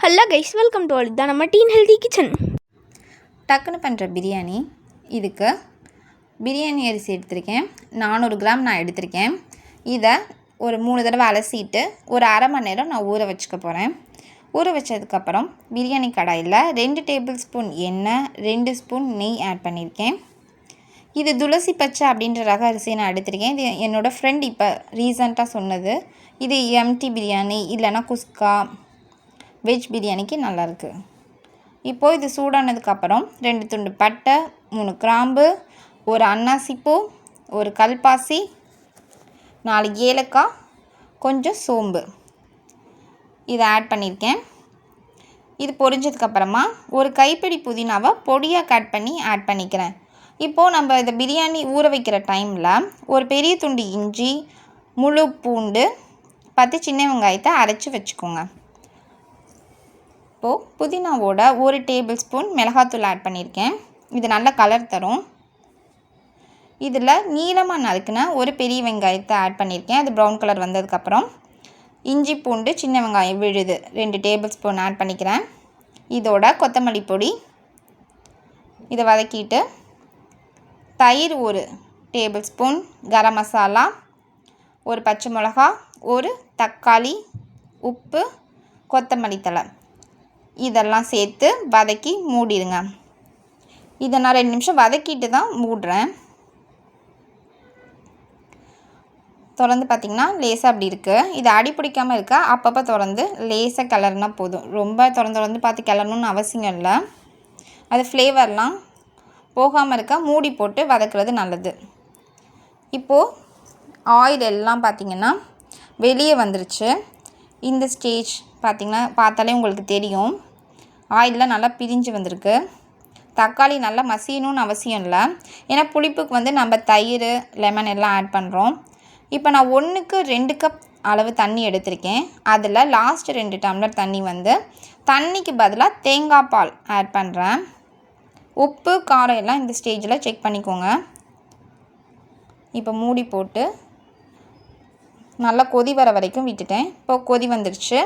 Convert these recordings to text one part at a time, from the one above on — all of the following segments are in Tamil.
Hello guys, welcome to all தான் நம்ம டீன் ஹெல்தி கிச்சன். டக்குன்னு பண்ணுற பிரியாணி. இதுக்கு பிரியாணி அரிசி எடுத்திருக்கேன். 400 கிராம் நான் எடுத்திருக்கேன். இதை ஒரு 3 தடவை அலசிட்டு ஒரு அரை மணி நேரம் நான் ஊற வச்சுக்க போகிறேன். ஊற வச்சதுக்கப்புறம் பிரியாணி கடாயில் 2 டேபிள் ஸ்பூன் எண்ணெய், 2 ஸ்பூன் நெய் ஆட் பண்ணியிருக்கேன். இது துளசி பச்சை அப்படின்ற ரக அரிசியை நான் எடுத்திருக்கேன். இது என்னோடய ஃப்ரெண்ட் இப்போ ரீசண்டாக சொன்னது. இது எம்டி பிரியாணி இல்லைனா குஸ்கா வெஜ் பிரியாணிக்கு நல்லாயிருக்கு. இப்போது இது சூடானதுக்கப்புறம் 2 துண்டு பட்டை, 3 கிராம்பு, ஒரு அன்னாசிப்பூ, ஒரு கல்பாசி, 4 ஏலக்காய், கொஞ்சம் சோம்பு இதை ஆட் பண்ணியிருக்கேன். இது பொரிஞ்சதுக்கப்புறமா ஒரு கைப்பிடி புதினாவை பொடியாக கட் பண்ணி ஆட் பண்ணிக்கிறேன். இப்போது நம்ம இந்த பிரியாணி ஊற வைக்கிற டைமில் ஒரு பெரிய துண்டு இஞ்சி, முழு பூண்டு, 10 சின்ன வெங்காயத்தை அரைச்சி வச்சுக்கோங்க. இப்போது புதினாவோட 1 டேபிள் ஸ்பூன் மிளகாத்தூள் ஆட் பண்ணியிருக்கேன். இது நல்ல கலர் தரும். இதில் நீளமாக நறுக்குன ஒரு பெரிய வெங்காயத்தை ஆட் பண்ணியிருக்கேன். அது ப்ரௌன் கலர் வந்ததுக்கப்புறம் இஞ்சி பூண்டு சின்ன வெங்காயம் விழுது 2 டேபிள் ஸ்பூன் ஆட் பண்ணிக்கிறேன். இதோட கொத்தமல்லி பொடி இதை வதக்கிட்டு தயிர் 1 டேபிள் ஸ்பூன், கரம் மசாலா, ஒரு பச்சை மிளகா, ஒரு தக்காளி, உப்பு, கொத்தமல்லி தழை இதெல்லாம் சேர்த்து வதக்கி மூடிடுங்க. இதை நான் 2 நிமிஷம் வதக்கிட்டு தான் மூடுறேன். திறந்து பார்த்திங்கன்னா லேசாக அப்படி இருக்குது. இது அடி பிடிக்காமல் இருக்க அப்பப்போ திறந்து லேசாக கிளறுனா போதும். ரொம்ப திறந்து பார்த்து கிளறணுன்னு அவசியம் இல்லை. அது ஃப்ளேவர்லாம் போகாமல் இருக்க மூடி போட்டு வதக்குறது நல்லது. இப்போது ஆயில் எல்லாம் பார்த்திங்கன்னா வெளியே வந்துருச்சு. இந்த ஸ்டேஜ் பார்த்தாலே உங்களுக்கு தெரியும், ஆயிலெலாம் நல்லா பிரிஞ்சு வந்திருக்கு. தக்காளி நல்லா மசியணும்னு அவசியம் இல்லை. ஏன்னா புளிப்புக்கு நம்ம தயிர், லெமன் எல்லாம் ஆட் பண்ணுறோம். இப்போ நான் 1க்கு 2 கப் அளவு தண்ணி எடுத்திருக்கேன். அதில் லாஸ்ட் 2 டம்ளர் தண்ணி தண்ணிக்கு பதிலாக தேங்காய் பால் ஆட் பண்ணுறேன். உப்பு காரம் எல்லாம் இந்த ஸ்டேஜில் செக் பண்ணிக்கோங்க. இப்போ மூடி போட்டு நல்லா கொதி வர வரைக்கும் விட்டுட்டேன். இப்போது கொதி வந்துடுச்சு.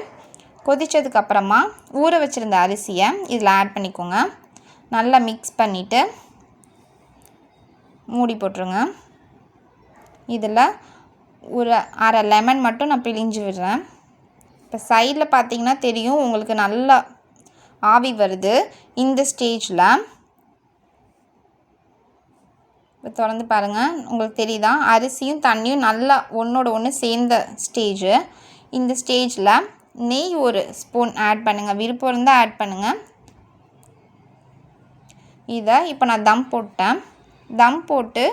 கொதித்ததுக்கப்புறமா ஊற வச்சுருந்த அரிசியை இதில் ஆட் பண்ணிக்கோங்க. நல்லா மிக்ஸ் பண்ணிவிட்டு மூடி போட்டுருங்க. இதில் ஒரு அரை லெமன் மட்டும் நான் பிழிஞ்சு விடுறேன். இப்போ சைடில் பார்த்திங்கன்னா தெரியும் உங்களுக்கு நல்லா ஆவி வருது. இந்த ஸ்டேஜில் இப்போ திறந்து பாருங்கள், உங்களுக்கு தெரியுதா அரிசியும் தண்ணியும் நல்லா ஒன்றோட ஒன்று சேர்ந்த ஸ்டேஜு. இந்த ஸ்டேஜில் நெய் 1 ஸ்பூன் ஆட் பண்ணுங்கள். விருப்பம் இருந்தால் ஆட் பண்ணுங்கள். இதை இப்போ நான் தம் போட்டேன். தம் போட்டு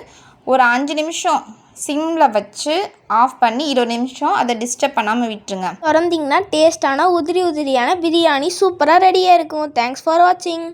ஒரு 5 நிமிஷம் சிம்மில் வச்சு ஆஃப் பண்ணி 20 நிமிஷம் அதை டிஸ்டர்ப் பண்ணாமல் விட்டுருங்க. திறந்தீங்கன்னா டேஸ்டான உதிரியான பிரியாணி சூப்பராக ரெடியாக இருக்கும். தேங்க்ஸ் ஃபார் வாட்சிங்.